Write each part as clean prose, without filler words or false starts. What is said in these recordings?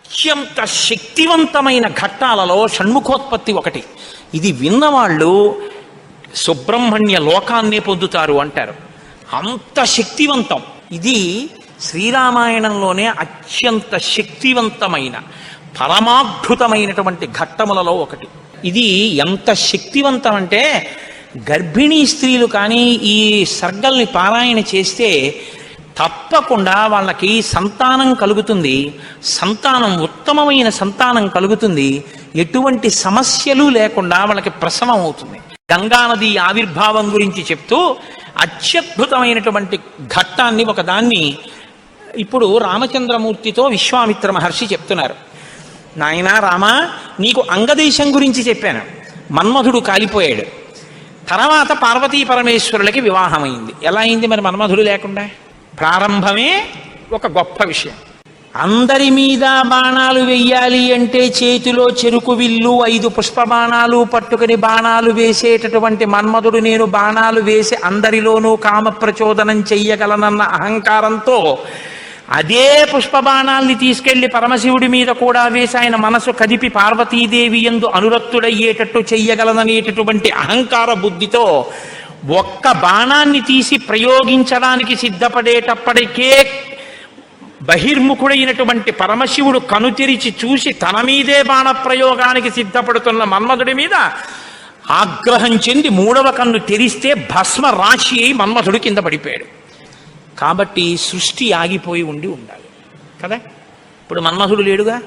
అత్యంత శక్తివంతమైన ఘట్టాలలో షణ్ముఖోత్పత్తి ఒకటి. ఇది విన్నవాళ్ళు సుబ్రహ్మణ్య లోకాన్నే పొందుతారు అంటారు. అంత శక్తివంతం. ఇది శ్రీరామాయణంలోనే అత్యంత శక్తివంతమైన పరమాద్భుతమైనటువంటి ఘట్టములలో ఒకటి. ఇది ఎంత శక్తివంతం అంటే గర్భిణీ స్త్రీలు కానీ ఈ సర్గల్ని పారాయణ చేస్తే తప్పకుండా వాళ్ళకి సంతానం కలుగుతుంది. సంతానం ఉత్తమమైన సంతానం కలుగుతుంది. ఎటువంటి సమస్యలు లేకుండా వాళ్ళకి ప్రసవం అవుతుంది. గంగానది ఆవిర్భావం గురించి చెప్తూ అత్యద్భుతమైనటువంటి ఘట్టాన్ని ఒకదాన్ని ఇప్పుడు రామచంద్రమూర్తితో విశ్వామిత్ర మహర్షి చెప్తున్నారు. నాయనా రామా, నీకు అంగదేశం గురించి చెప్పాను. మన్మధుడు కాలిపోయాడు. తర్వాత పార్వతీ పరమేశ్వరులకి వివాహమైంది. ఎలా అయింది మరి మన్మధుడు లేకుండా? ప్రారంభమే ఒక గొప్ప విషయం. అందరి మీద బాణాలు వెయ్యాలి అంటే చేతిలో చెరుకు విల్లు 5 పుష్ప బాణాలు పట్టుకుని బాణాలు వేసేటటువంటి మన్మధుడు నేను బాణాలు వేసి అందరిలోనూ కామ ప్రచోదనం చెయ్యగలనన్న అహంకారంతో అదే పుష్ప బాణాల్ని తీసుకెళ్లి పరమశివుడి మీద కూడా వేసి ఆయన మనసు కదిపి పార్వతీదేవి యందు అనురక్తుడయ్యేటట్టు చెయ్యగలననేటటువంటి అహంకార బుద్ధితో ఒక్క బాణాన్ని తీసి ప్రయోగించడానికి సిద్ధపడేటప్పటికే బహిర్ముఖుడైనటువంటి పరమశివుడు కనుతెరిచి చూసి తన మీదే బాణ ప్రయోగానికి సిద్ధపడుతున్న మన్మధుడి మీద ఆగ్రహం చెంది 3వ కన్ను తెరిస్తే భస్మ రాశి అయి మన్మధుడు కింద పడిపోయాడు. కాబట్టి సృష్టి ఆగిపోయి ఉండాలి కదా. ఇప్పుడు మన్మధుడు లేడుగా,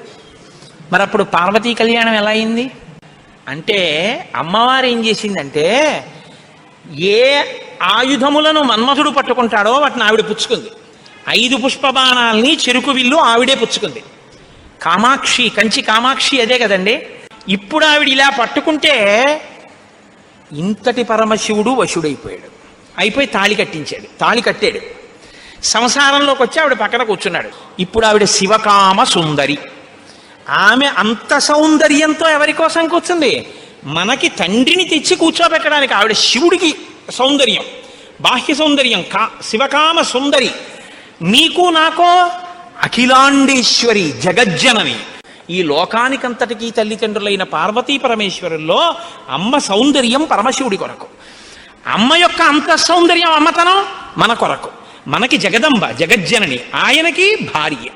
మరి అప్పుడు పార్వతీ కళ్యాణం ఎలా అయింది అంటే అమ్మవారు ఏం చేసిందంటే ఏ ఆయుధములను మన్మధుడు పట్టుకుంటాడో వాటిని ఆవిడ పుచ్చుకుంది. 5 పుష్ప బాణాల్ని చెరుకు విల్లు ఆవిడే పుచ్చుకుంది. కామాక్షి, కంచి కామాక్షి అదే కదండి. ఇప్పుడు ఆవిడ ఇలా పట్టుకుంటే ఇంతటి పరమశివుడు వశుడైపోయాడు. అయిపోయి తాళి కట్టాడు. సంసారంలోకి వచ్చి ఆవిడ పక్కన కూర్చున్నాడు. ఇప్పుడు ఆవిడ శివకామ సుందరి. ఆమె అంత సౌందర్యంతో ఎవరి కోసం కూర్చుంది? మనకి తండ్రిని తెచ్చి కూర్చోబెట్టడానికి. ఆవిడ శివుడికి సౌందర్యం, బాహ్య సౌందర్యం, శివకామ సుందరి. నీకు నాకో అఖిలాండేశ్వరి, జగజ్జనని. ఈ లోకానికంతటికీ తల్లిదండ్రులైన పార్వతీ పరమేశ్వరుల్లో అమ్మ సౌందర్యం పరమశివుడి కొరకు, అమ్మ యొక్క అంత సౌందర్యం అమ్మతనం మన కొరకు. మనకి జగదంబ, జగజ్జనని, ఆయనకి భార్య.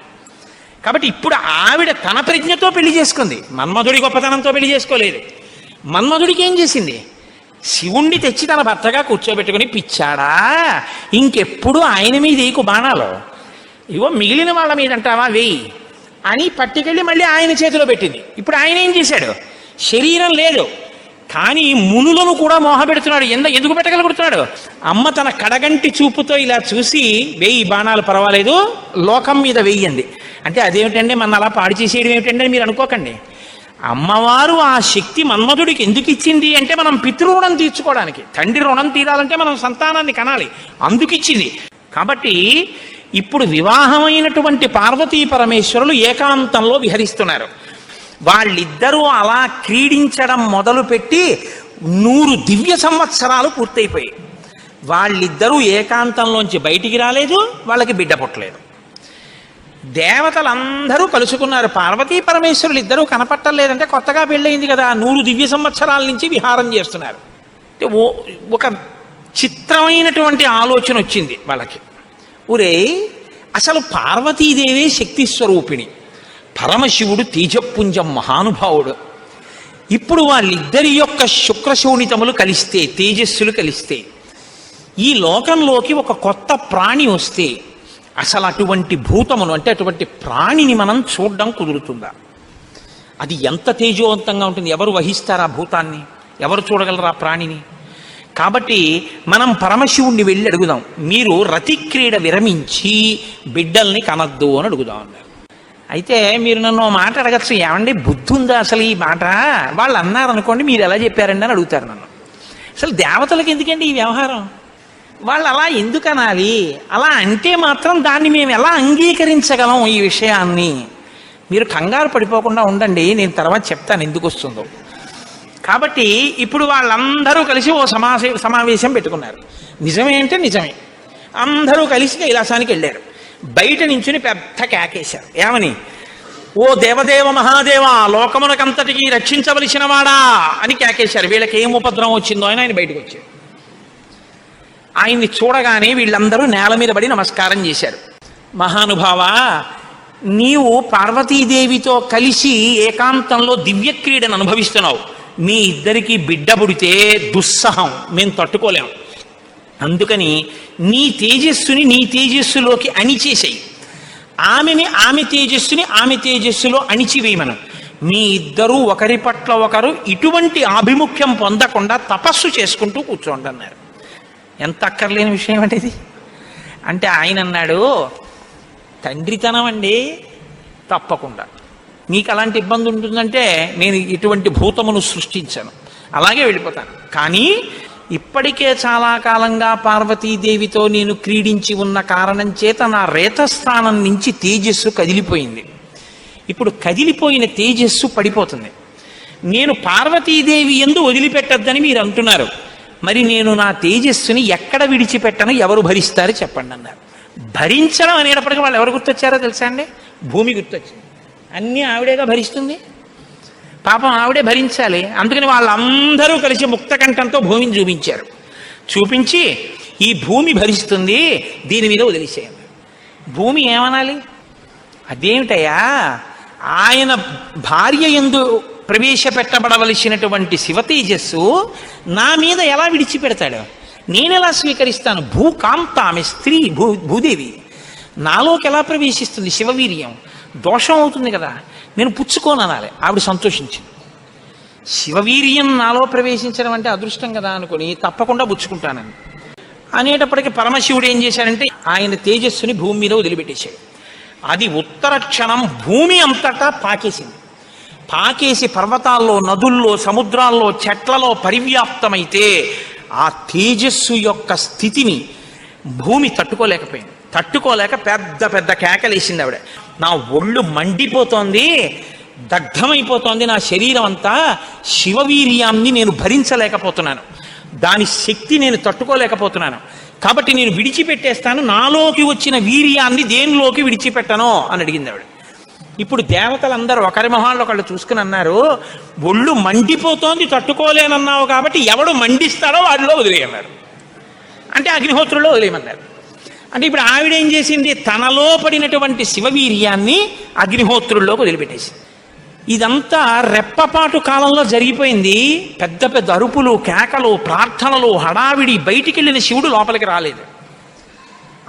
కాబట్టి ఇప్పుడు ఆవిడ తన ప్రజ్ఞతో పెళ్లి చేసుకుంది. మన్మధుడి గొప్పతనంతో పెళ్లి చేసుకోలేదు. మన్మధుడికి ఏం చేసింది? శివుణ్ణి తెచ్చి తన భర్తగా కూర్చోబెట్టుకుని, పిచ్చాడా ఇంకెప్పుడు ఆయన మీద ఏకు బాణాలు, ఇవో మిగిలిన వాళ్ళ మీద అంటావా వేయి అని పట్టుకెళ్ళి మళ్ళీ ఆయన చేతిలో పెట్టింది. ఇప్పుడు ఆయన ఏం చేశాడు? శరీరం లేదు కానీ మునులను కూడా మోహపెడుతున్నాడు. ఎందుకు పెట్టగలుగుతున్నాడు? అమ్మ తన కడగంటి చూపుతో ఇలా చూసి వేయి బాణాలు, పర్వాలేదు, లోకం మీద వెయ్యండి అంటే అదేమిటండి మన అలా పాడు చేసేయడం ఏమిటండి మీరు అనుకోకండి. అమ్మవారు ఆ శక్తి మన్మధుడికి ఎందుకు ఇచ్చింది అంటే మనం పితృరుణం తీర్చుకోవడానికి. తండ్రి రుణం తీరాలంటే మనం సంతానాన్ని కనాలి, అందుకిచ్చింది. కాబట్టి ఇప్పుడు వివాహమైనటువంటి పార్వతీ పరమేశ్వరులు ఏకాంతంలో విహరిస్తున్నారు. వాళ్ళిద్దరూ అలా క్రీడించడం మొదలుపెట్టి 100 దివ్య సంవత్సరాలు పూర్తయిపోయాయి. వాళ్ళిద్దరూ ఏకాంతంలోంచి బయటికి రాలేదు, వాళ్ళకి బిడ్డ పుట్టలేదు. దేవతలందరూ కలుసుకున్నారు. పార్వతీ పరమేశ్వరులు ఇద్దరూ కనపట్టలేదంటే కొత్తగా పెళ్ళయింది కదా, 100 దివ్య సంవత్సరాల నుంచి విహారం చేస్తున్నారు. ఒక చిత్రమైనటువంటి ఆలోచన వచ్చింది వాళ్ళకి. ఒరే, అసలు పార్వతీదేవే శక్తి స్వరూపిణి, పరమశివుడు తేజపుంజం మహానుభావుడు. ఇప్పుడు వాళ్ళిద్దరి యొక్క శుక్రశోణితములు కలిస్తే, తేజస్సులు కలిస్తే, ఈ లోకంలోకి ఒక కొత్త ప్రాణి వస్తే అసలు అటువంటి భూతమును అంటే అటువంటి ప్రాణిని మనం చూడడం కుదురుతుందా? అది ఎంత తేజోవంతంగా ఉంటుంది? ఎవరు వహిస్తారు ఆ భూతాన్ని? ఎవరు చూడగలరు ఆ ప్రాణిని? కాబట్టి మనం పరమశివుణ్ణి వెళ్ళి అడుగుదాం, మీరు రతిక్రీడ విరమించి బిడ్డల్ని కనద్దు అని అడుగుదాం అన్నారు. అయితే మీరు నన్ను మాట అడగచ్చు, ఏమండి బుద్ధి ఉందా అసలు ఈ మాట? వాళ్ళు అన్నారనుకోండి, మీరు ఎలా చెప్పారండి అని అడుగుతారు నన్ను. అసలు దేవతలకు ఎందుకండి ఈ వ్యవహారం? వాళ్ళు అలా ఎందుకు అనాలి? అలా అంటే మాత్రం దాన్ని మేము ఎలా అంగీకరించగలం ఈ విషయాన్ని? మీరు కంగారు పడిపోకుండా ఉండండి, నేను తర్వాత చెప్తాను ఎందుకు వస్తుందో. కాబట్టి ఇప్పుడు వాళ్ళందరూ కలిసి ఓ సమావేశం పెట్టుకున్నారు. నిజమే అంటే నిజమే. అందరూ కలిసి కైలాసానికి వెళ్ళారు. బయట నించుని పెద్ద కేకేశారు. ఏమని? ఓ దేవదేవ మహాదేవ, లోకమునకంతటికి రక్షించవలసిన వాడా అని కేకేశారు. వీళ్ళకి ఏం ఉపద్రవం వచ్చిందో అని ఆయన బయటకు వచ్చారు. ఆయన్ని చూడగానే వీళ్ళందరూ నేల మీద పడి నమస్కారం చేశారు. మహానుభావ, నీవు పార్వతీదేవితో కలిసి ఏకాంతంలో దివ్యక్రీడను అనుభవిస్తున్నావు. మీ ఇద్దరికి బిడ్డ పుడితే దుస్సహం, మేము తట్టుకోలేం. అందుకని నీ తేజస్సుని నీ తేజస్సులోకి అణిచేసేయి, ఆమె తేజస్సుని ఆమె తేజస్సులో అణిచివేయమను. మీ ఇద్దరూ ఒకరి పట్ల ఒకరు ఇటువంటి ఆభిముఖ్యం పొందకుండా తపస్సు చేసుకుంటూ కూర్చోండి అన్నారు. ఎంత అక్కర్లేని విషయం అంటే ఇది. అంటే ఆయన అన్నాడు, తండ్రితనం అండి, తప్పకుండా నీకు అలాంటి ఇబ్బంది ఉంటుందంటే నేను ఇటువంటి భూతమును సృష్టించాను, అలాగే వెళ్ళిపోతాను. కానీ ఇప్పటికే చాలా కాలంగా పార్వతీదేవితో నేను క్రీడించి ఉన్న కారణం చేత నా రేతస్థానం నుంచి తేజస్సు కదిలిపోయింది. ఇప్పుడు కదిలిపోయిన తేజస్సు పడిపోతుంది. నేను పార్వతీదేవి యందు వదిలిపెట్టద్దని మీరు అంటున్నారు. మరి నేను నా తేజస్సుని ఎక్కడ విడిచిపెట్టను, ఎవరు భరిస్తారు చెప్పండి అన్నారు. భరించడం అనేటప్పటికీ వాళ్ళు ఎవరు గుర్తొచ్చారో తెలుసా అండి? భూమి గుర్తొచ్చింది. అన్నీ ఆవిడేగా భరిస్తుంది, పాపం ఆవిడే భరించాలి. అందుకని వాళ్ళందరూ కలిసి ముక్తకంఠంతో భూమిని చూపించారు. చూపించి ఈ భూమి భరిస్తుంది, దీని మీద వదిలేసేయండి. భూమి ఏమనాలి? అదేమిటయ్యా, ఆయన భార్య యందు ప్రవేశపెట్టబడవలసినటువంటి శివతేజస్సు నా మీద ఎలా విడిచిపెడతాడు? నేనెలా స్వీకరిస్తాను? భూకాంత, ఆమె స్త్రీ, భూదేవి నాలోకి ఎలా ప్రవేశిస్తుంది? శివవీర్యం దోషం అవుతుంది కదా, నేను పుచ్చుకోననాలి. ఆవిడ సంతోషించింది. శివవీర్యం నాలో ప్రవేశించడం అంటే అదృష్టం కదా అనుకుని తప్పకుండా పుచ్చుకుంటానని అనేటప్పటికీ పరమశివుడు ఏం చేశాడంటే ఆయన తేజస్సుని భూమి మీద వదిలిపెట్టేశాడు. అది ఉత్తర క్షణం భూమి అంతటా పాకేసింది. పాకేసి పర్వతాల్లో, నదుల్లో, సముద్రాల్లో, చెట్లలో పరివ్యాప్తమైతే ఆ తేజస్సు యొక్క స్థితిని భూమి తట్టుకోలేకపోయింది. తట్టుకోలేక పెద్ద పెద్ద కేకలేసింది ఆవిడ. నా ఒళ్ళు మండిపోతోంది, దగ్ధమైపోతోంది నా శరీరం అంతా, శివవీర్యాన్ని నేను భరించలేకపోతున్నాను, దాని శక్తి నేను తట్టుకోలేకపోతున్నాను, కాబట్టి నేను విడిచిపెట్టేస్తాను, నాలోకి వచ్చిన వీర్యాన్ని దేనిలోకి విడిచిపెట్టను అని అడిగింది ఆవిడ. ఇప్పుడు దేవతలందరూ ఒకరి మొహాల్లో ఒకళ్ళు చూసుకుని అన్నారు, ఒళ్ళు మండిపోతోంది తట్టుకోలేనన్నావు కాబట్టి ఎవడు మండిస్తాడో వాడిలో వదిలేయన్నారు. అంటే అగ్నిహోత్రుల్లో వదిలేయమన్నారు. అంటే ఇప్పుడు ఆవిడేం చేసింది? తనలో పడినటువంటి శివవీర్యాన్ని అగ్నిహోత్రుల్లోకి వదిలిపెట్టేసింది. ఇదంతా రెప్పపాటు కాలంలో జరిగిపోయింది. పెద్ద పెద్ద అరుపులు, కేకలు, ప్రార్థనలు, హడావిడి. బయటికి వెళ్ళిన శివుడు లోపలికి రాలేదు.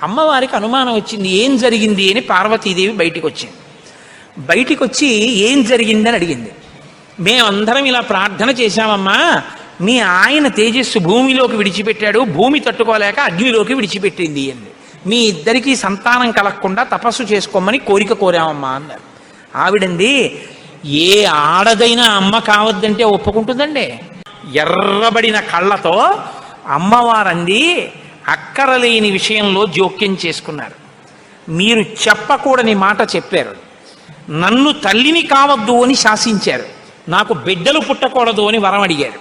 అమ్మవారికి అనుమానం వచ్చింది, ఏం జరిగింది అని. పార్వతీదేవి బయటికి వచ్చింది. బయటికి వచ్చి ఏం జరిగిందని అడిగింది. మేమందరం ఇలా ప్రార్థన చేశామమ్మా, మీ ఆయన తేజస్సు భూమిలోకి విడిచిపెట్టాడు, భూమి తట్టుకోలేక అగ్నిలోకి విడిచిపెట్టింది అంది. మీ ఇద్దరికీ సంతానం కలగకుండా తపస్సు చేసుకోమని కోరిక కోరామమ్మా అన్నారు. ఆవిడంది, ఏ ఆడదైనా అమ్మ కావద్దంటే ఒప్పుకుంటుందండి? ఎర్రబడిన కళ్ళతో అమ్మవారంది, అక్కరలేని విషయంలో జోక్యం చేసుకున్నారు. మీరు చెప్పకూడని మాట చెప్పారు, నన్ను తల్లిని కావద్దు అని శాసించారు, నాకు బిడ్డలు పుట్టకూడదు అని వరం అడిగారు,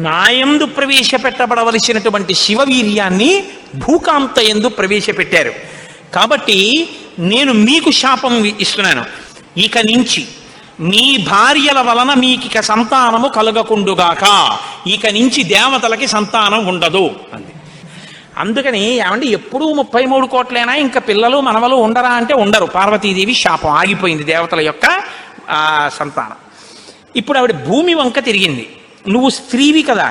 నాయందు ప్రవేశపెట్టబడవలసినటువంటి శివవీర్యాన్ని భూకాంత యందు ప్రవేశపెట్టారు. కాబట్టి నేను మీకు శాపం ఇస్తున్నాను, ఇక నుంచి మీ భార్యల వలన మీకిక సంతానము కలగకుండుగాక, ఇక నుంచి దేవతలకి సంతానం ఉండదు అంది. అందుకని ఏమంటే ఎప్పుడూ 33 కోట్లైనా ఇంకా పిల్లలు మనవలు ఉండరా అంటే ఉండరు. పార్వతీదేవి శాపం ఆగిపోయింది దేవతల యొక్క సంతానం. ఇప్పుడు ఆవిడ భూమి వంక తిరిగింది. నువ్వు స్త్రీవి కదా,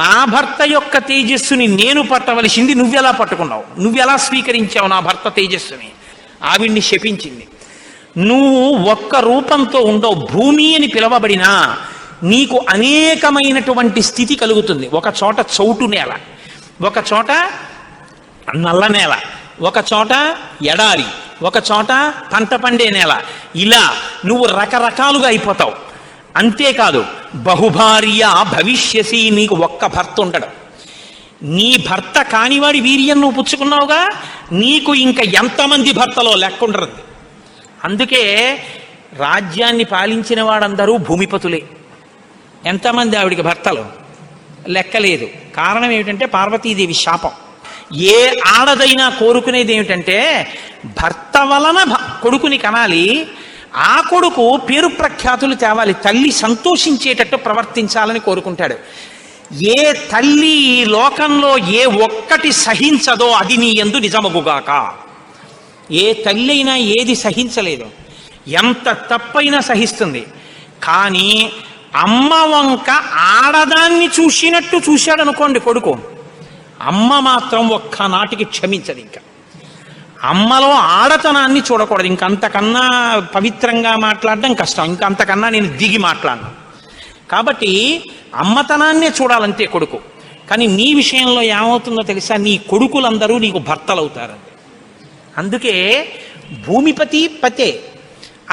నా భర్త యొక్క తేజస్సుని నేను పట్టవలసింది నువ్వెలా పట్టుకున్నావు, నువ్వెలా స్వీకరించావు నా భర్త తేజస్సుని? ఆవిడ్ని శపించింది. నువ్వు ఒక్క రూపంతో ఉండవు, భూమి అని పిలవబడినా నీకు అనేకమైనటువంటి స్థితి కలుగుతుంది. ఒక చోట చౌటు నేల, ఒక చోట నల్ల నేల, ఒక చోట ఎడారి, ఒక చోట పంట పండే నేల. ఇలా నువ్వు రకరకాలుగా అయిపోతావు. అంతేకాదు, బహుభార్య భవిష్యసి, నీకు ఒక్క భర్త ఉండడు. నీ భర్త కానివాడి వీర్యం నువ్వు పుచ్చుకున్నావుగా, నీకు ఇంకా ఎంతమంది భర్తలో లెక్క ఉండరు. అందుకే రాజ్యాన్ని పాలించిన వాడందరూ భూమిపతులే. ఎంతమంది ఆవిడికి భర్తలు లెక్కలేదు. కారణం ఏమిటంటే పార్వతీదేవి శాపం. ఏ ఆడదైనా కోరుకునేది ఏమిటంటే భర్త వలన కొడుకుని కనాలి, ఆ కొడుకు పేరు ప్రఖ్యాతులు తేవాలి, తల్లి సంతోషించేటట్టు ప్రవర్తించాలని కోరుకుంటాడు. ఏ తల్లి ఈ లోకంలో ఏ ఒక్కటి సహించదో అది నీ యందు నిజమగుగాక. ఏ తల్లి అయినా ఏది సహించలేదు, ఎంత తప్పైనా సహిస్తుంది. కానీ అమ్మ వంక ఆడదాన్ని చూసినట్టు చూశాడు అనుకోండి కొడుకు, అమ్మ మాత్రం ఒక్కనాటికి క్షమించదు. ఇంకా అమ్మలో ఆడతనాన్ని చూడకూడదు. ఇంకంతకన్నా పవిత్రంగా మాట్లాడడం కష్టం, ఇంకంతకన్నా నేను దిగి మాట్లాడను. కాబట్టి అమ్మతనాన్నే చూడాలంతే కొడుకు. కానీ నీ విషయంలో ఏమవుతుందో తెలుసా, నీ కొడుకులందరూ నీకు భర్తలు అవుతారు. అందుకే భూమిపతి పతే,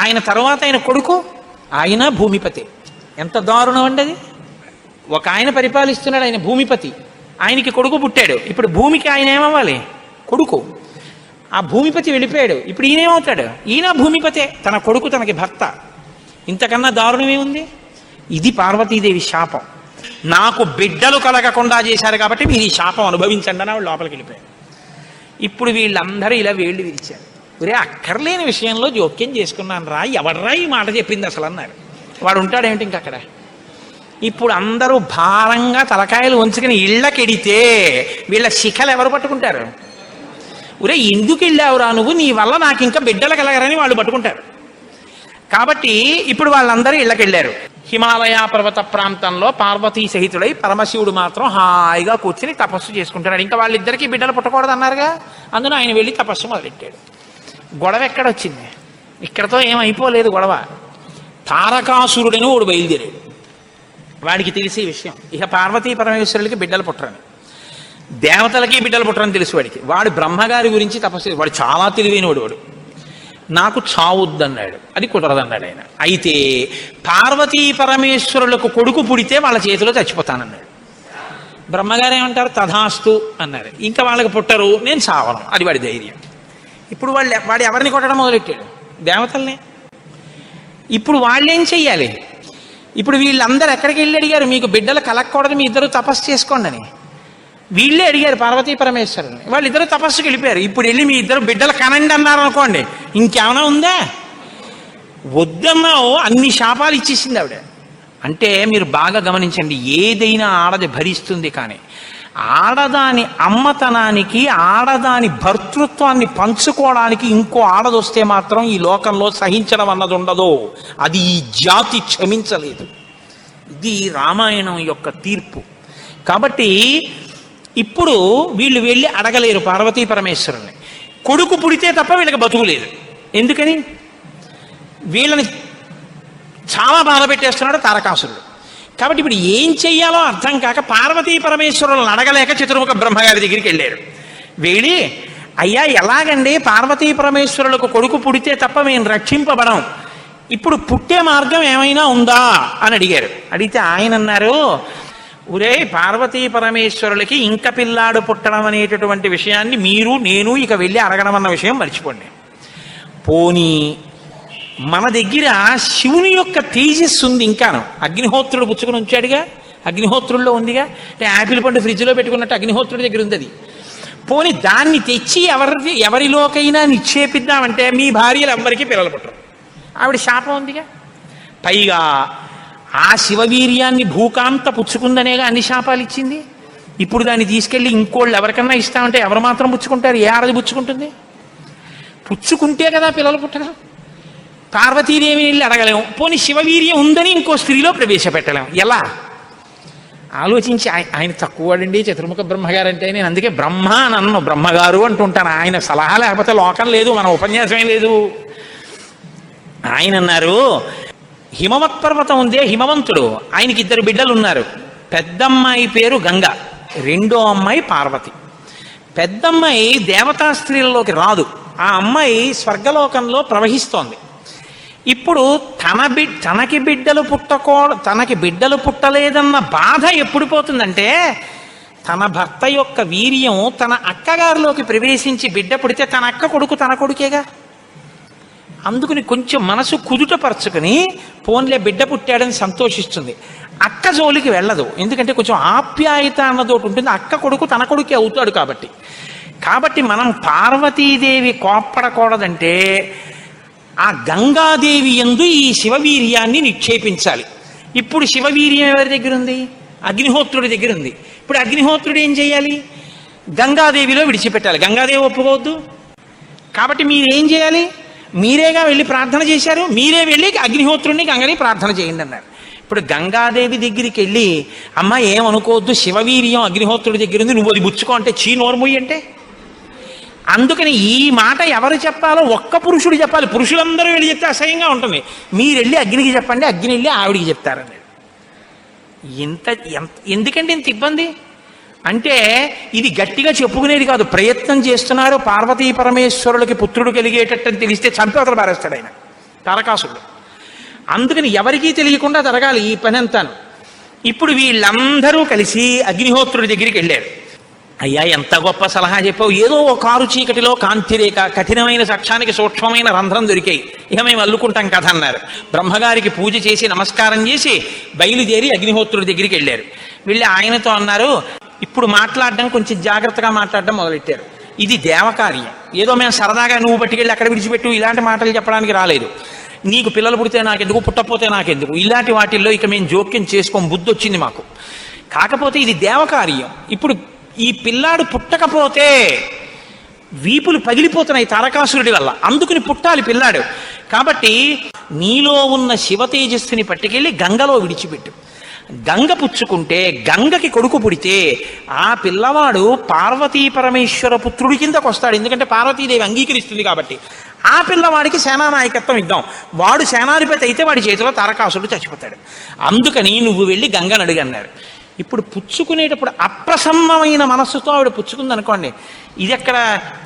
ఆయన తర్వాత ఆయన కొడుకు, ఆయన భూమిపతి. ఎంత దారుణం అండి అది. ఒక ఆయన పరిపాలిస్తున్నాడు, ఆయన భూమిపతి, ఆయనకి కొడుకు పుట్టాడు. ఇప్పుడు భూమికి ఆయన ఏమవ్వాలి? కొడుకు. ఆ భూమిపతి వెళ్ళిపోయాడు, ఇప్పుడు ఈయనేమవుతాడు? ఈయన భూమిపతే, తన కొడుకు తనకి భర్త. ఇంతకన్నా దారుణమేముంది? ఇది పార్వతీదేవి శాపం. నాకు బిడ్డలు కలగకుండా చేశారు కాబట్టి మీరు ఈ శాపం అనుభవించండి అని వాళ్ళు లోపలికి వెళ్ళిపోయారు. ఇప్పుడు వీళ్ళందరూ ఇలా వేళ్ళు విరిచారు. ఒరే, అక్కర్లేని విషయంలో జోక్యం చేసుకున్నాను రా, ఎవర్రా ఈ మాట చెప్పింది అసలు అన్నారు. వాడు ఉంటాడేమిటి ఇంక అక్కడ. ఇప్పుడు అందరూ భారంగా తలకాయలు వంచుకుని ఇళ్ళకెడితే వీళ్ళ శిఖలు ఎవరు పట్టుకుంటారు? ఒరే, ఎందుకు వెళ్ళావురా నువ్వు, నీ వల్ల నాకు ఇంకా బిడ్డలు కలగరని వాళ్ళు పట్టుకుంటారు. కాబట్టి ఇప్పుడు వాళ్ళందరూ ఇళ్ళకెళ్ళారు. హిమాలయ పర్వత ప్రాంతంలో పార్వతీ సహితుడై పరమశివుడు మాత్రం హాయిగా కూర్చుని తపస్సు చేసుకుంటున్నాడు. ఇంకా వాళ్ళిద్దరికీ బిడ్డలు పుట్టకూడదు అన్నారుగా, అందులో ఆయన వెళ్ళి తపస్సు మొదలెట్టాడు. గొడవ ఎక్కడొచ్చింది? ఇక్కడతో ఏమైపోలేదు గొడవ. తారకాసురుడని వాడు బయలుదేరాడు. వాడికి తెలిసే విషయం, ఇక పార్వతీ పరమేశ్వరులకి బిడ్డలు పుట్టరని, దేవతలకి బిడ్డలు పుట్టరని తెలుసు వాడికి. వాడు బ్రహ్మగారి గురించి తపస్సు, వాడు చాలా తెలివైనవాడు. వాడు నాకు చావుద్దన్నాడు, అది కుదరదన్నాడు ఆయన. అయితే పార్వతీ పరమేశ్వరులకు కొడుకు పుడితే వాళ్ళ చేతిలో చచ్చిపోతానన్నాడు. బ్రహ్మగారు ఏమంటారు? తథాస్తు అన్నారు. ఇంకా వాళ్ళకి పుట్టరు, నేను చావను, అది వాడి ధైర్యం. ఇప్పుడు వాడు ఎవరిని కొట్టడం మొదలెట్టాడు? దేవతల్ని. ఇప్పుడు వాళ్ళేం చెయ్యాలి? ఇప్పుడు వీళ్ళందరూ ఎక్కడికి వెళ్ళి అడిగారు, మీకు బిడ్డలు కలగకూడదు, మీ ఇద్దరు తపస్సు చేసుకోండి అని. వీళ్ళే అడిగారు పార్వతీ పరమేశ్వరుని. వాళ్ళిద్దరూ తపస్సుకి వెళ్ళిపోయారు. ఇప్పుడు వెళ్ళి మీ ఇద్దరు బిడ్డలు కనండి అన్నారు అనుకోండి, ఇంకేమైనా ఉందా? వద్దన్నావు, అన్ని శాపాలు ఇచ్చేసింది ఆవిడ. అంటే మీరు బాగా గమనించండి, ఏదైనా ఆడది భరిస్తుంది, కానీ ఆడదాని అమ్మతనానికి, ఆడదాని భర్తృత్వాన్ని పంచుకోవడానికి ఇంకో ఆడదొస్తే మాత్రం ఈ లోకంలో సహించడం అన్నది ఉండదు. అది ఈ జాతి క్షమించలేదు. ఇది రామాయణం యొక్క తీర్పు. కాబట్టి ఇప్పుడు వీళ్ళు వెళ్ళి అడగలేరు పార్వతీ పరమేశ్వరుని. కొడుకు పుడితే తప్ప వీళ్ళకి బతుకులేదు. ఎందుకని? వీళ్ళని చాలా బాధ పెట్టేస్తున్నాడు తారకాసురుడు. కాబట్టి ఇప్పుడు ఏం చెయ్యాలో అర్థం కాక పార్వతీ పరమేశ్వరులను అడగలేక చతుర్ముఖ బ్రహ్మగారి దగ్గరికి వెళ్ళారు. వెళ్ళి, అయ్యా ఎలాగండి, పార్వతీ పరమేశ్వరులకు కొడుకు పుడితే తప్ప మేము రక్షింపబడం, ఇప్పుడు పుట్టే మార్గం ఏమైనా ఉందా అని అడిగారు. అడిగితే ఆయన అన్నారు, ఒరే, పార్వతీ పరమేశ్వరులకి ఇంక పిల్లాడు పుట్టడం అనేటటువంటి విషయాన్ని మీరు నేను ఇక వెళ్ళి అడగడం అన్న విషయం మర్చిపోండి. పోనీ మన దగ్గర శివుని యొక్క తేజస్సు ఉంది ఇంకాను. అగ్నిహోత్రుడు పుచ్చుకుని ఉంచాడుగా, అగ్నిహోత్రుల్లో ఉందిగా. అంటే యాపిల్ పండు ఫ్రిడ్జ్లో పెట్టుకున్నట్టు అగ్నిహోత్రుడి దగ్గర ఉంది అది. పోనీ దాన్ని తెచ్చి ఎవరిలోకైనా నిక్షేపిద్దామంటే మీ భార్యలు ఎవ్వరికీ పిల్లలు పుట్టరు, ఆవిడ శాపం ఉందిగా. పైగా ఆ శివవీర్యాన్ని భూకాంత పుచ్చుకుందనేగా అన్ని శాపాలు ఇచ్చింది. ఇప్పుడు దాన్ని తీసుకెళ్ళి ఇంకోళ్ళు ఎవరికన్నా ఇస్తామంటే ఎవరు మాత్రం పుచ్చుకుంటారు? ఏ ఆడది పుచ్చుకుంటుంది? పుచ్చుకుంటే కదా పిల్లలు పుట్టడం. పార్వతీదేవిని వెళ్ళి అడగలేము, పోనీ శివవీర్యం ఉందని ఇంకో స్త్రీలో ప్రవేశపెట్టలేము. ఎలా ఆలోచించి, ఆయన తక్కువడండి చతుర్ముఖ బ్రహ్మగారు అంటే. నేను అందుకే బ్రహ్మ నన్ను బ్రహ్మగారు అంటుంటాను. ఆయన సలహా లేకపోతే లోకం లేదు, మన ఉపన్యాసమే లేదు. ఆయన అన్నారు, హిమవత్ పర్వతం ఉందే, హిమవంతుడు, ఆయనకి 2 బిడ్డలు ఉన్నారు. పెద్దమ్మాయి పేరు గంగ, రెండో అమ్మాయి పార్వతి. పెద్దమ్మాయి దేవతా స్త్రీలలోకి రాదు, ఆ అమ్మాయి స్వర్గలోకంలో ప్రవహిస్తోంది. ఇప్పుడు తనకి బిడ్డలు పుట్టలేదన్న బాధ ఎప్పుడు పోతుందంటే, తన భర్త యొక్క వీర్యం తన అక్కగారిలోకి ప్రవేశించి బిడ్డ పుడితే తన అక్క కొడుకు తన కొడుకేగా. అందుకని కొంచెం మనసు కుదుటపరచుకుని పోన్లే బిడ్డ పుట్టాడని సంతోషిస్తుంది. అక్క జోలికి వెళ్ళదు, ఎందుకంటే కొంచెం ఆప్యాయత అన్నదోటి ఉంటుంది. అక్క కొడుకు తన కొడుకే అవుతాడు కాబట్టి. మనం పార్వతీదేవి కోప్పడకూడదంటే ఆ గంగాదేవి యందు ఈ శివవీర్యాన్ని నిక్షేపించాలి. ఇప్పుడు శివవీర్యం ఎవరి దగ్గర ఉంది? అగ్నిహోత్రుడి దగ్గర ఉంది. ఇప్పుడు అగ్నిహోత్రుడు ఏం చేయాలి? గంగాదేవిలో విడిచిపెట్టాలి. గంగాదేవి ఒప్పుకోవద్దు. కాబట్టి మీరేం చేయాలి? మీరేగా వెళ్ళి ప్రార్థన చేశారు, మీరే వెళ్ళి అగ్నిహోత్రుడిని గంగని ప్రార్థన చేయండి అన్నారు. ఇప్పుడు గంగాదేవి దగ్గరికి వెళ్ళి అమ్మ ఏమనుకోవద్దు, శివవీర్యం అగ్నిహోత్రుడి దగ్గర ఉంది, నువ్వు అది బుచ్చుకో అంటే చీ నోర్ముయ్యి అంటే. అందుకని ఈ మాట ఎవరు చెప్పాలో ఒక్క పురుషుడు చెప్పాలి. పురుషులందరూ వెళ్ళి చెప్తే అసహ్యంగా ఉంటుంది. మీరు వెళ్ళి అగ్నికి చెప్పండి, అగ్ని వెళ్ళి ఆవిడికి చెప్తారని. ఎందుకంటే ఇంత ఇబ్బంది అంటే ఇది గట్టిగా చెప్పుకునేది కాదు, ప్రయత్నం చేస్తున్నారు. పార్వతీ పరమేశ్వరులకి పుత్రుడు కలిగేటట్టని తెలిస్తే చంపేతలు పారేస్తాడు ఆయన తారకాసురుడు. అందుకని ఎవరికీ తెలియకుండా జరగాలి ఈ పని అంతాను. ఇప్పుడు వీళ్ళందరూ కలిసి అగ్నిహోత్రుడి దగ్గరికి వెళ్ళారు. అయ్యా ఎంత గొప్ప సలహా చెప్పావు, ఏదో ఒక కారు చీకటిలో కాంతిరేఖ, కఠినమైన సాక్ష్యానికి సూక్ష్మమైన రంధ్రం దొరికాయి, ఇక మేము అల్లుకుంటాం కథ అన్నారు. బ్రహ్మగారికి పూజ చేసి నమస్కారం చేసి బయలుదేరి అగ్నిహోత్రుడి దగ్గరికి వెళ్ళారు. వెళ్ళి ఆయనతో అన్నారు, ఇప్పుడు మాట్లాడడం కొంచెం జాగ్రత్తగా మాట్లాడడం మొదలెట్టారు. ఇది దేవకార్యం, ఏదో మేము సరదాగా నువ్వు పట్టుకెళ్ళి అక్కడ విడిచిపెట్టు ఇలాంటి మాటలు చెప్పడానికి రాలేదు. నీకు పిల్లలు పుడితే నాకెందుకు, పుట్టకపోతే నాకెందుకు, ఇలాంటి వాటిల్లో ఇక మేము జోక్యం చేసుకోం, బుద్ధి వచ్చింది మాకు. కాకపోతే ఇది దేవకార్యం. ఇప్పుడు ఈ పిల్లాడు పుట్టకపోతే వీపులు పగిలిపోతున్నాయి తారకాసురుడి వల్ల, అందుకుని పుట్టాలి పిల్లాడు. కాబట్టి నీలో ఉన్న శివ తేజస్సుని పట్టుకెళ్ళి గంగలో విడిచిపెట్టు. గంగ పుచ్చుకుంటే గంగకి కొడుకు పుడితే ఆ పిల్లవాడు పార్వతీ పరమేశ్వర పుత్రుడి కిందకు వస్తాడు. ఎందుకంటే పార్వతీదేవి అంగీకరిస్తుంది కాబట్టి. ఆ పిల్లవాడికి సేనానాయకత్వం ఇద్దాం, వాడు సేనాధిపతి అయితే వాడి చేతిలో తారకాసురుడు చచ్చిపోతాడు. అందుకని నువ్వు వెళ్ళి గంగను అడిగన్నారు. ఇప్పుడు పుచ్చుకునేటప్పుడు అప్రసన్నమైన మనస్సుతో ఆవిడ పుచ్చుకుంది అనుకోండి, ఇది ఎక్కడ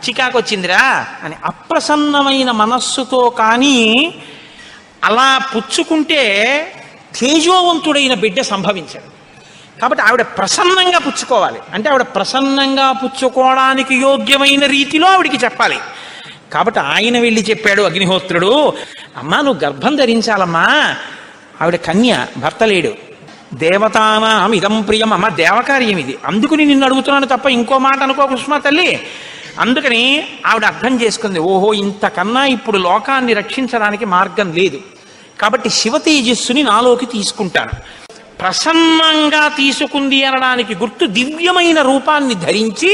చికాకు వచ్చిందిరా అని. అప్రసన్నమైన మనస్సుతో కానీ అలా పుచ్చుకుంటే తేజోవంతుడైన బిడ్డ సంభవించాడు. కాబట్టి ఆవిడ ప్రసన్నంగా పుచ్చుకోవాలి. అంటే ఆవిడ ప్రసన్నంగా పుచ్చుకోవడానికి యోగ్యమైన రీతిలో ఆవిడికి చెప్పాలి. కాబట్టి ఆయన వెళ్ళి చెప్పాడు అగ్నిహోత్రుడు, అమ్మా నువ్వు గర్భం ధరించాలమ్మా, ఆవిడ కన్య, భర్త లేడు. దేవతానాం ఇదం ప్రియం, అమ్మ దేవకార్యం ఇది, అందుకుని నిన్ను అడుగుతున్నాను తప్ప ఇంకో మాట అనుకో కుష్మా తల్లి. అందుకని ఆవిడ అర్థం చేసుకుంది, ఓహో ఇంతకన్నా ఇప్పుడు లోకాన్ని రక్షించడానికి మార్గం లేదు, కాబట్టి శివ తేజస్సుని నాలోకి తీసుకుంటాను. ప్రసన్నంగా తీసుకుంది అనడానికి గుర్తు దివ్యమైన రూపాన్ని ధరించి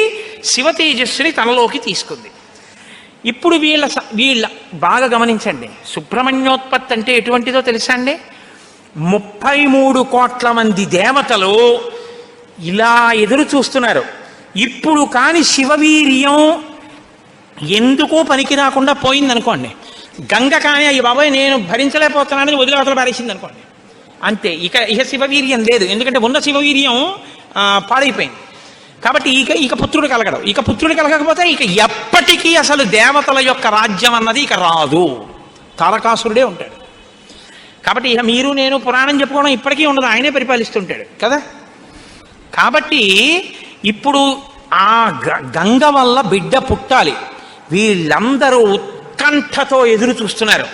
శివ తేజస్సుని తనలోకి తీసుకుంది. ఇప్పుడు వీళ్ళ బాగా గమనించండి, సుబ్రహ్మణ్యోత్పత్తి అంటే ఎటువంటిదో తెలుసా అండి? 33 కోట్ల మంది దేవతలు ఇలా ఎదురు చూస్తున్నారు. ఇప్పుడు కాని శివవీర్యం ఎందుకో పనికి రాకుండా పోయిందనుకోండి, గంగ కానీ అయ్యి బాబాయ్ నేను భరించలేకపోతున్నానని వదిలేవతలు పారేసింది అనుకోండి, అంతే. ఇక శివవీర్యం లేదు, ఎందుకంటే ఉన్న శివవీర్యం పాడైపోయింది. కాబట్టి ఇక పుత్రుడు కలగడం. ఇక పుత్రుడు కలగకపోతే ఇక ఎప్పటికీ అసలు దేవతల యొక్క రాజ్యం అన్నది ఇక రాదు, తారకాసురుడే ఉంటాడు. కాబట్టి ఇక మీరు నేను పురాణం చెప్పుకోవడం ఇప్పటికీ ఉండదు, ఆయనే పరిపాలిస్తుంటాడు కదా. కాబట్టి ఇప్పుడు ఆ గంగ వల్ల బిడ్డ పుట్టాలి. వీళ్ళందరూ ఉత్కంఠతో ఎదురు చూస్తున్నారు.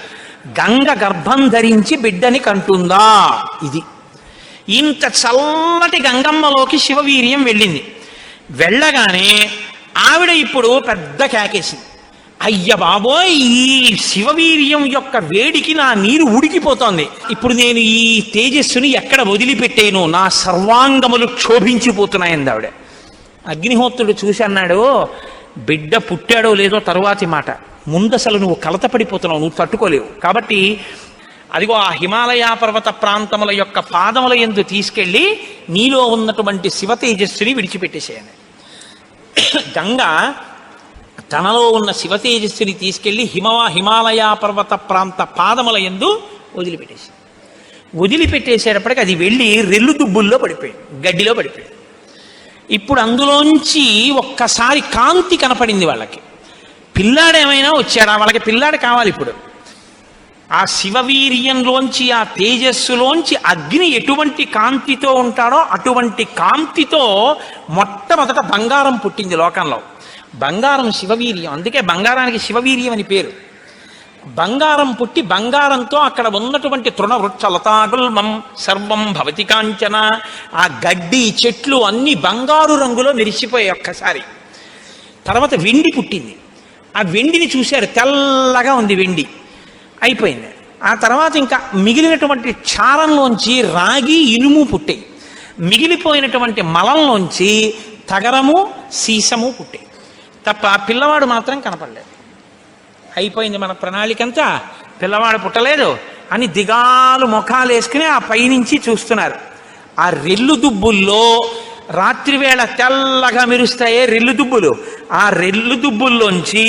గంగ గర్భం ధరించి బిడ్డని కంటుందా? ఇది ఇంత చల్లటి గంగమ్మలోకి శివవీర్యం వెళ్ళింది. వెళ్ళగానే ఆవిడ ఇప్పుడు పెద్ద కేకేసింది, అయ్య బాబోయ్ ఈ శివవీర్యం యొక్క వేడికి నా నీరు ఉడికిపోతోంది, ఇప్పుడు నేను ఈ తేజస్సుని ఎక్కడ వదిలిపెట్టేను, నా సర్వాంగములు క్షోభించిపోతున్నాయంది ఆవిడ. అగ్నిహోత్రుడు చూసి అన్నాడు, బిడ్డ పుట్టాడో లేదో తరువాతి మాట, ముందు అసలు నువ్వు కలతపడిపోతున్నావు, నువ్వు తట్టుకోలేవు. కాబట్టి అదిగో ఆ హిమాలయ పర్వత ప్రాంతముల యొక్క పాదముల యందు తీసుకెళ్ళి నీలో ఉన్నటువంటి శివ తేజస్సుని విడిచిపెట్టేసేయండి. గంగ తనలో ఉన్న శివ తేజస్సుని తీసుకెళ్ళి హిమాలయ పర్వత ప్రాంత పాదముల యందు వదిలిపెట్టేసేటప్పటికి అది వెళ్ళి రెల్లు దుబ్బుల్లో పడిపోయింది, గడ్డిలో పడిపోయింది. ఇప్పుడు అందులోంచి ఒక్కసారి కాంతి కనపడింది వాళ్ళకి. పిల్లాడు ఏమైనా వచ్చాడా? వాళ్ళకి పిల్లాడు కావాలి. ఇప్పుడు ఆ శివవీర్యంలోంచి ఆ తేజస్సులోంచి అగ్ని ఎటువంటి కాంతితో ఉంటాడో అటువంటి కాంతితో మొట్టమొదట బంగారం పుట్టింది లోకంలో. బంగారం శివవీర్యం, అందుకే బంగారానికి శివవీర్యం అని పేరు. బంగారం పుట్టి బంగారంతో అక్కడ ఉన్నటువంటి తృణవృక్ష లతాగుల్మం సర్వం భవతి కాంచన, ఆ గడ్డి చెట్లు అన్ని బంగారు రంగులో మెరిసిపోయాయి ఒక్కసారి. తర్వాత వెండి పుట్టింది. ఆ వెండిని చూశారు, తెల్లగా ఉంది వెండి. అయిపోయింది. ఆ తర్వాత ఇంకా మిగిలినటువంటి క్షారంలోంచి రాగి ఇనుము పుట్టాయి. మిగిలిపోయినటువంటి మలంలోంచి తగరము సీసము పుట్టాయి తప్ప పిల్లవాడు మాత్రం కనపడలేదు. అయిపోయింది మన ప్రణాళికంతా, పిల్లవాడు పుట్టలేదు అని దిగాలు ముఖాలు వేసుకుని ఆ పైనుంచి చూస్తున్నారు. ఆ రెల్లు దుబ్బుల్లో రాత్రివేళ తెల్లగా మెరుస్తాయే రెల్లు దుబ్బులు, ఆ రెల్లు దుబ్బుల్లోంచి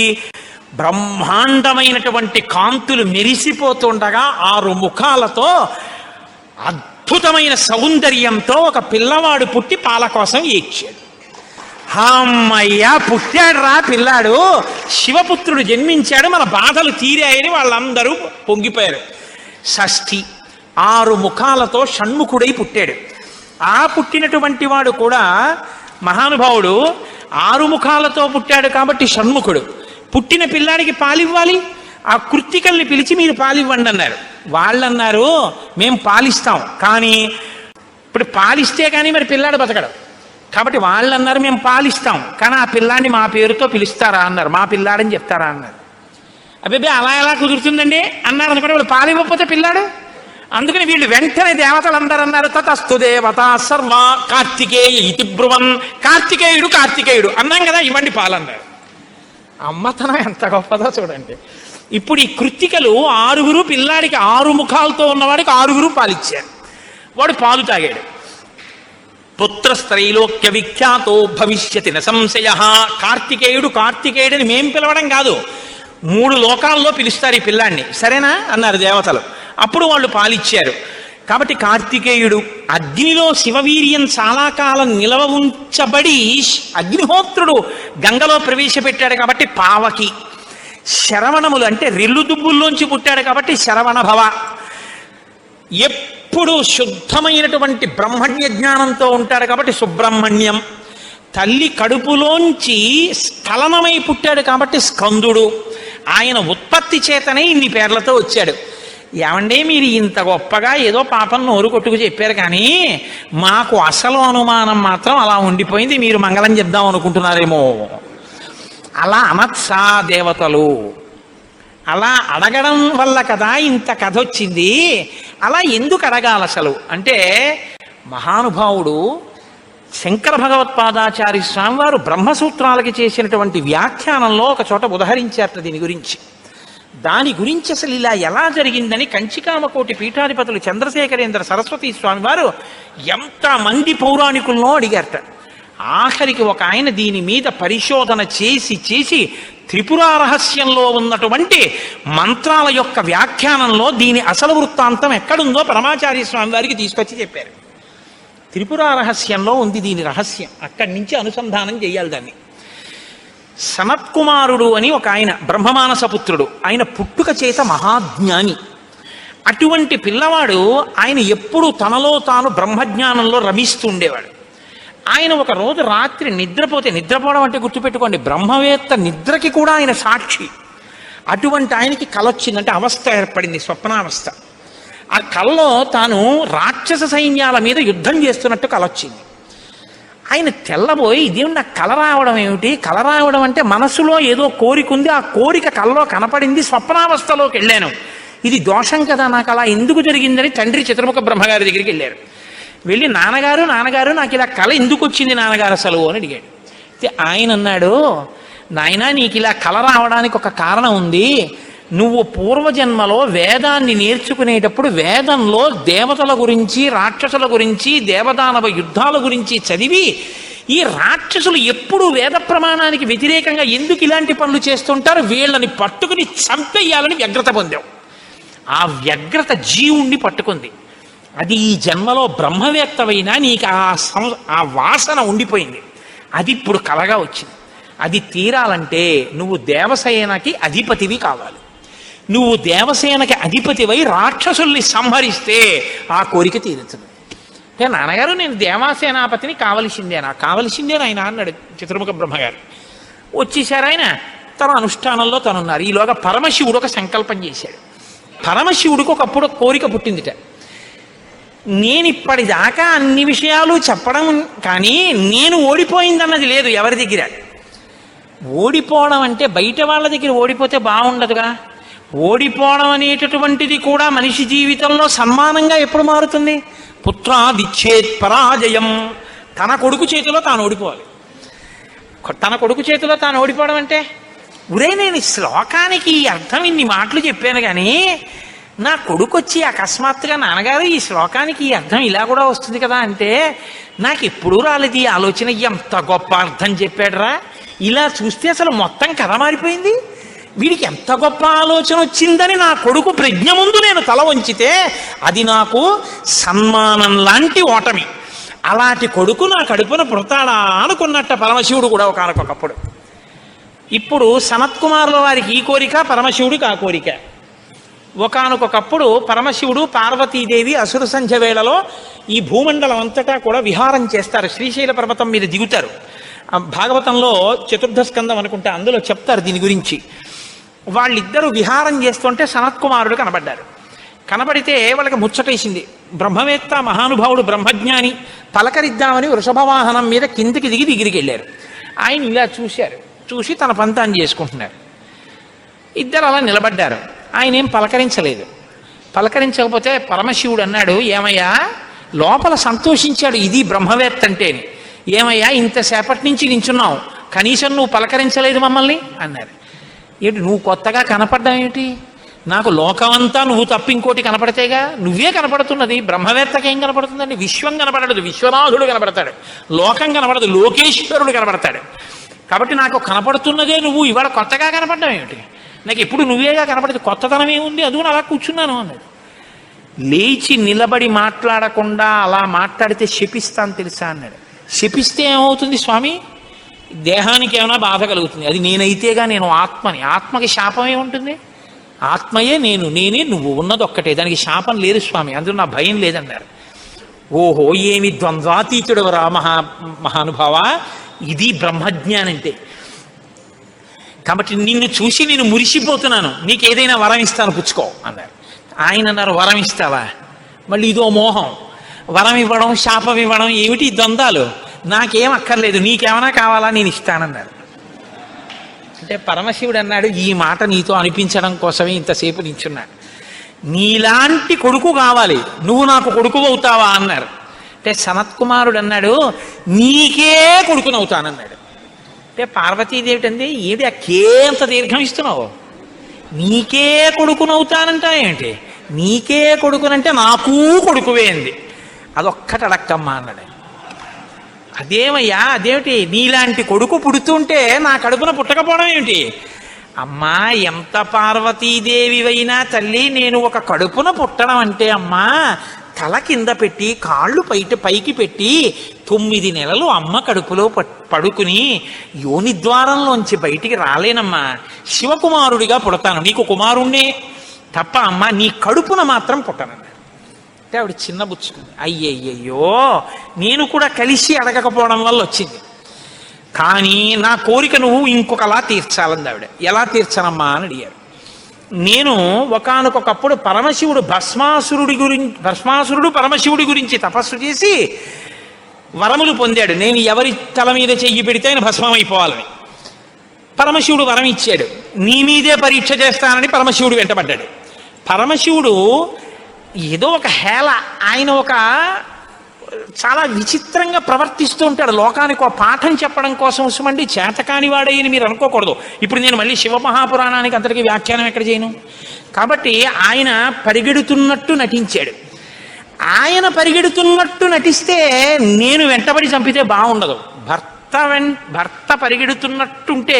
బ్రహ్మాండమైనటువంటి కాంతులు మెరిసిపోతుండగా 6 ముఖాలతో అద్భుతమైన సౌందర్యంతో ఒక పిల్లవాడు పుట్టి పాల కోసం ఏడ్చాడు. అమ్మయ్యా పుట్టాడు రా పిల్లాడు, శివపుత్రుడు జన్మించాడు, మన బాధలు తీరాయని వాళ్ళందరూ పొంగిపోయారు. షష్ఠి 6 ముఖాలతో షణ్ముఖుడై పుట్టాడు. ఆ పుట్టినటువంటి వాడు కూడా మహానుభావుడు 6 ముఖాలతో పుట్టాడు కాబట్టి షణ్ముఖుడు. పుట్టిన పిల్లాడికి పాలివ్వాలి, ఆ కృత్తికల్ని పిలిచి మీరు పాలివ్వండి అన్నారు. వాళ్ళన్నారు మేము పాలిస్తాం, కానీ ఇప్పుడు పాలిస్తే కానీ మరి పిల్లాడు బతకడు. కాబట్టి వాళ్ళు అన్నారు మేము పాలిస్తాం, కానీ ఆ పిల్లాడిని మా పేరుతో పిలుస్తారా అన్నారు, మా పిల్లాడని చెప్తారా అన్నారు. అబ్బాయి అలా ఎలా కుదురుతుందండి అన్నారు అనుకుంటే వాళ్ళు పాలివ్వకపోతే పిల్లాడు. అందుకని వీళ్ళు వెంటనే దేవతలు అందరూ అన్నారు తతస్తు దేవత సర్వ కార్తికేయ ఇతి బ్రువన్, కార్తికేయుడు అన్నాం కదా ఇవ్వండి పాలన్నారు. అమ్మతనం ఎంత గొప్పదో చూడండి. ఇప్పుడు ఈ కృత్తికలు 6 పిల్లాడికి 6 ముఖాలతో ఉన్నవాడికి 6 పాలిచ్చారు. వాడు పాలు తాగాడు. పుత్రస్త్రైలోక్య విఖ్యాతో భవిష్యతి న సంశయ. కార్తికేయుడని మేం పిలవడం కాదు, 3 లోకాల్లో పిలుస్తారు ఈ పిల్లాడిని, సరేనా అన్నారు దేవతలు. అప్పుడు వాళ్ళు పాలిచ్చారు. కాబట్టి కార్తికేయుడు అగ్నిలో శివవీర్యం చాలా కాలం నిలవ ఉంచబడి అగ్నిహోత్రుడు గంగలో ప్రవేశపెట్టాడు కాబట్టి పావకి. శరవణములు అంటే రెల్లు దుబ్బుల్లోంచి పుట్టాడు కాబట్టి శరవణ భవ. ఎప్పుడు శుద్ధమైనటువంటి బ్రహ్మణ్య జ్ఞానంతో ఉంటాడు కాబట్టి సుబ్రహ్మణ్యం. తల్లి కడుపులోంచి స్ఖలనమై పుట్టాడు కాబట్టి స్కందుడు. ఆయన ఉత్పత్తి చేతనే ఇన్ని పేర్లతో వచ్చాడు. ఏమంటే మీరు ఇంత గొప్పగా ఏదో పాపం నోరు కొట్టుకు చెప్పారు, కానీ మాకు అసలు అనుమానం మాత్రం అలా ఉండిపోయింది, మీరు మంగళం చెప్దాం అనుకుంటున్నారేమో. అలా అనత్సా దేవతలు, అలా అడగడం వల్ల కదా ఇంత కథ వచ్చింది. అలా ఎందుకు అడగాలి అసలు అంటే, మహానుభావుడు శంకర భగవత్పాదాచార్య స్వామి వారు బ్రహ్మసూత్రాలకి చేసినటువంటి వ్యాఖ్యానంలో ఒక చోట ఉదహరించారట దీని గురించి. దాని గురించి అసలు ఇలా ఎలా జరిగిందని కంచికామకోటి పీఠాధిపతులు చంద్రశేఖరేంద్ర సరస్వతి స్వామి వారు ఎంతమంది పౌరాణికులను అడిగారట. ఆఖరికి ఒక ఆయన దీని మీద పరిశోధన చేసి త్రిపుర రహస్యంలో ఉన్నటువంటి మంత్రాల యొక్క వ్యాఖ్యానంలో దీని అసలు వృత్తాంతం ఎక్కడుందో పరమాచార్య స్వామి వారికి తీసుకొచ్చి చెప్పారు. త్రిపుర రహస్యంలో ఉంది దీని రహస్యం, అక్కడి నుంచి అనుసంధానం చేయాలి దాన్ని. సనత్కుమారుడు అని ఒక ఆయన బ్రహ్మమానస పుత్రుడు, ఆయన పుట్టుక చేత మహాజ్ఞాని. అటువంటి పిల్లవాడు ఆయన ఎప్పుడూ తనలో తాను బ్రహ్మజ్ఞానంలో రమిస్తూ ఉండేవాడు. ఆయన ఒక రోజు రాత్రి నిద్రపోవడం అంటే గుర్తుపెట్టుకోండి, బ్రహ్మవేత్త నిద్రకి కూడా ఆయన సాక్షి. అటువంటి ఆయనకి కల వచ్చిందంటే అవస్థ ఏర్పడింది, స్వప్నావస్థ. ఆ కల్లో తాను రాక్షస సైన్యాల మీద యుద్ధం చేస్తున్నట్టు కల వచ్చింది. ఆయన తెల్లబోయి ఇదేమిటి నాకు కల రావడం ఏమిటి, కల రావడం అంటే మనసులో ఏదో కోరిక ఉంది, ఆ కోరిక కల్లో కనపడింది, స్వప్నావస్థలోకి వెళ్ళాను, ఇది దోషం కదా, నాకు అలా ఎందుకు జరిగిందని తండ్రి చతుర్ముఖ బ్రహ్మగారి దగ్గరికి వెళ్ళారు. వెళ్ళి నాన్నగారు నాకు ఇలా కల ఎందుకు వచ్చింది నాన్నగారు అసలు అని అడిగాడు. ఆయన అన్నాడు, నాయనా నీకు ఇలా కల రావడానికి ఒక కారణం ఉంది. నువ్వు పూర్వజన్మలో వేదాన్ని నేర్చుకునేటప్పుడు వేదంలో దేవతల గురించి రాక్షసుల గురించి దేవదానవ యుద్ధాల గురించి చదివి ఈ రాక్షసులు ఎప్పుడు వేద ప్రమాణానికి వ్యతిరేకంగా ఎందుకు ఇలాంటి పనులు చేస్తుంటారు, వీళ్ళని పట్టుకుని చంపేయాలని వ్యగ్రత పొందావు. ఆ వ్యగ్రత జీవుణ్ణి పట్టుకుంది. అది ఈ జన్మలో బ్రహ్మవేత్తవైనా నీకు ఆ వాసన ఉండిపోయింది. అది ఇప్పుడు కలగా వచ్చింది. అది తీరాలంటే నువ్వు దేవసేనకి అధిపతివి కావాలి. నువ్వు దేవసేనకి అధిపతివై రాక్షసుల్ని సంహరిస్తే ఆ కోరిక తీరుతుంది. అంటే నాన్నగారు నేను దేవాసేనాపతిని కావలసిందే ఆయన అన్నాడు చతుర్ముఖ బ్రహ్మగారు. వచ్చేసారు ఆయన, తన అనుష్ఠానంలో తనున్నారు. ఈలోగా పరమశివుడు ఒక సంకల్పం చేశాడు. పరమశివుడికి ఒకప్పుడు కోరిక పుట్టిందిట, నేను ఇప్పటిదాకా అన్ని విషయాలు చెప్పడం కానీ నేను ఓడిపోయిందన్నది లేదు ఎవరి దగ్గర. ఓడిపోవడం అంటే బయట వాళ్ళ దగ్గర ఓడిపోతే బాగుండదుగా, ఓడిపోవడం అనేటటువంటిది కూడా మనిషి జీవితంలో సన్మానంగా ఎప్పుడు మారుతుంది? పుత్రాదిచ్చేత్ పరాజయం. తన కొడుకు చేతిలో తాను ఓడిపోవాలి. తన కొడుకు చేతిలో తాను ఓడిపోవడం అంటే, ఉరే నేను ఈ శ్లోకానికి అర్థం ఇన్ని మాటలు చెప్పాను కానీ నా కొడుకు వచ్చి అకస్మాత్తుగా నాన్నగారు ఈ శ్లోకానికి ఈ అర్థం ఇలా కూడా వస్తుంది కదా అంటే నాకు ఎప్పుడూ రాలేదు ఈ ఆలోచన. ఎంత గొప్ప అర్థం చెప్పాడురా, ఇలా చూస్తే అసలు మొత్తం కథ మారిపోయింది, వీడికి ఎంత గొప్ప ఆలోచన వచ్చిందని నా కొడుకు ప్రజ్ఞ ముందు నేను తల వంచితే అది నాకు సన్మానం లాంటి ఓటమి. అలాంటి కొడుకు నా కడుపున పుడతాడా అనుకున్నట్ట పరమశివుడు కూడా ఒకనకొకప్పుడు. ఇప్పుడు సనత్కుమారుల వారికి ఈ కోరిక, పరమశివుడికి ఆ కోరిక. ఒకనకొకప్పుడు పరమశివుడు పార్వతీదేవి అసుర సంధ్య వేళలో ఈ భూమండలం అంతటా కూడా విహారం చేస్తారు. శ్రీశైల పర్వతం మీద దిగుతారు. భాగవతంలో చతుర్థ స్కందం అనుకుంటే అందులో చెప్తారు దీని గురించి. వాళ్ళిద్దరూ విహారం చేస్తుంటే సనత్కుమారుడు కనబడ్డారు. కనబడితే వాళ్ళకి ముచ్చటేసింది. బ్రహ్మవేత్త మహానుభావుడు బ్రహ్మజ్ఞాని, పలకరిద్దామని వృషభవాహనం మీద కిందికి దిగి దగ్గరికి వెళ్ళారు. ఆయన ఇలా చూశారు, చూసి తన పంతాన్ని చేసుకుంటున్నారు. ఇద్దరు అలా నిలబడ్డారు. ఆయన ఏం పలకరించలేదు. పలకరించకపోతే పరమశివుడు అన్నాడు, ఏమయ్యా లోపల సంతోషించాడు ఇది బ్రహ్మవేత్త అంటేని, ఏమయ్యా ఇంతసేపటి నుంచి నించున్నావు, కనీసం నువ్వు పలకరించలేదు మమ్మల్ని అన్నారు. ఏంటి నువ్వు కొత్తగా కనపడ్డా ఏమిటి? నాకు లోకమంతా నువ్వు తప్ప ఇంకోటి కనపడితేగా, నువ్వే కనపడుతున్నది. బ్రహ్మవేత్తకి ఏం కనపడుతుందండి? విశ్వం కనపడదు, విశ్వనాథుడు కనపడతాడు. లోకం కనపడదు, లోకేశ్వరుడు కనపడతాడు. కాబట్టి నాకు కనపడుతున్నదే నువ్వు, ఇవాళ కొత్తగా కనపడ్డావు ఏమిటి? నాకు ఎప్పుడు నువ్వేగా కనపడదు, కొత్తతనం ఏముంది, అది అలా కూర్చున్నాను అన్నాడు. లేచి నిలబడి మాట్లాడకుండా అలా మాట్లాడితే శపిస్తాను తెలుసా అన్నాడు. శపిస్తే ఏమవుతుంది స్వామి? దేహానికి ఏమైనా బాధ కలుగుతుంది. అది నేనైతేగా, నేను ఆత్మని. ఆత్మకి శాపం ఏముంటుంది? ఆత్మయే నేను, నేనే నువ్వు, ఉన్నది ఒక్కటే, దానికి శాపం లేదు స్వామి, అందులో నా భయం లేదన్నారు. ఓహో ఏమి ద్వంద్వాతీతుడు రా మహానుభావ, ఇది బ్రహ్మజ్ఞానం అంటే. కాబట్టి నిన్ను చూసి నేను మురిసిపోతున్నాను, నీకు ఏదైనా వరం ఇస్తాను పుచ్చుకో అన్నారు. ఆయన అన్నారు, వరం ఇస్తావా? మళ్ళీ ఇదో మోహం, వరం ఇవ్వడం శాపం ఇవ్వడం ఏమిటి ద్వంద్వాలు? నాకేం అక్కర్లేదు, నీకేమైనా కావాలా నేను ఇస్తానన్నారు. అంటే పరమశివుడు అన్నాడు, ఈ మాట నీతో అనిపించడం కోసమే ఇంతసేపు నించున్నాడు. నీలాంటి కొడుకు కావాలి, నువ్వు నాకు కొడుకు అవుతావా అన్నారు. అంటే సనత్కుమారుడు అన్నాడు, నీకే కొడుకునవుతానన్నాడు. అంటే పార్వతీదేవి అంది, ఏది ఆ కేంత దీర్ఘం ఇస్తున్నావు? నీకే కొడుకునవుతానంట ఏంటి? నీకే కొడుకునంటే నాకు కొడుకువే అంది. అదొక్కటి అడక్కమ్మా అన్నాడు. అదేమయ్యా, అదేమిటి నీలాంటి కొడుకు పుడుతుంటే నా కడుపున పుట్టకపోవడం ఏమిటి? అమ్మా ఎంత పార్వతీదేవివైనా తల్లి, నేను ఒక కడుపున పుట్టడం అంటే అమ్మా తల కింద పెట్టి కాళ్ళు పైకి పెట్టి 9 నెలలు అమ్మ కడుపులో పడుకుని యోని ద్వారంలోంచి బయటికి రాలేనమ్మా. శివకుమారుడిగా పుడతాను, నీకు కుమారుణ్ణే తప్ప అమ్మా నీ కడుపున మాత్రం పుట్టనన్నా. అంటే ఆవిడ చిన్న బుచ్చుకుంది. అయ్యయ్యో నేను కూడా కలిసి అడగకపోవడం వల్ల వచ్చింది, కానీ నా కోరిక నువ్వు ఇంకొకలా తీర్చాలంది ఆవిడ. ఎలా తీర్చనమ్మా అని అడిగారు. నేను ఒకానొకప్పుడు పరమశివుడు భస్మాసురుడు పరమశివుడి గురించి తపస్సు చేసి వరములు పొందాడు. నేను ఎవరి తల మీద చెయ్యి పెడితే ఆయన భస్మం అయిపోవాలని పరమశివుడు వరం ఇచ్చాడు. నీ మీదే పరీక్ష చేస్తానని పరమశివుడు వెంటబడ్డాడు. పరమశివుడు ఏదో ఒక హేళ, ఆయన ఒక చాలా విచిత్రంగా ప్రవర్తిస్తూ ఉంటాడు. లోకానికి ఒక పాఠం చెప్పడం కోసం ఉసుమండి చేతకాని వాడేయని మీరు అనుకోకూడదు. ఇప్పుడు నేను మళ్ళీ శివమహాపురాణానికి అంతటికి వ్యాఖ్యానం ఎక్కడ చేయను. కాబట్టి ఆయన పరిగెడుతున్నట్టు నటించాడు. ఆయన పరిగెడుతున్నట్టు నటిస్తే నేను వెంటబడి చంపితే బాగుండదు. భర్త పరిగెడుతున్నట్టుంటే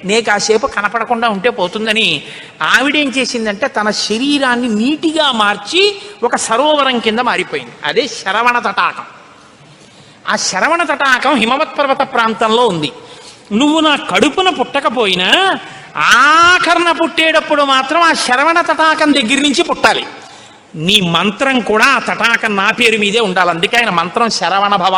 నే కాసేపు కనపడకుండా ఉంటే పోతుందని ఆవిడేం చేసిందంటే తన శరీరాన్ని నీటిగా మార్చి ఒక సరోవరం కింద మారిపోయింది. అదే శరవణ తటాకం. ఆ శరవణ తటాకం హిమవత్ పర్వత ప్రాంతంలో ఉంది. నువ్వు నా కడుపున పుట్టకపోయినా ఆఖరణ పుట్టేటప్పుడు మాత్రం ఆ శరవణ తటాకం దగ్గర నుంచి పుట్టాలి. నీ మంత్రం కూడా ఆ తటాకం నా పేరు మీదే ఉండాలి. అందుకే ఆయన మంత్రం శరవణ భవ.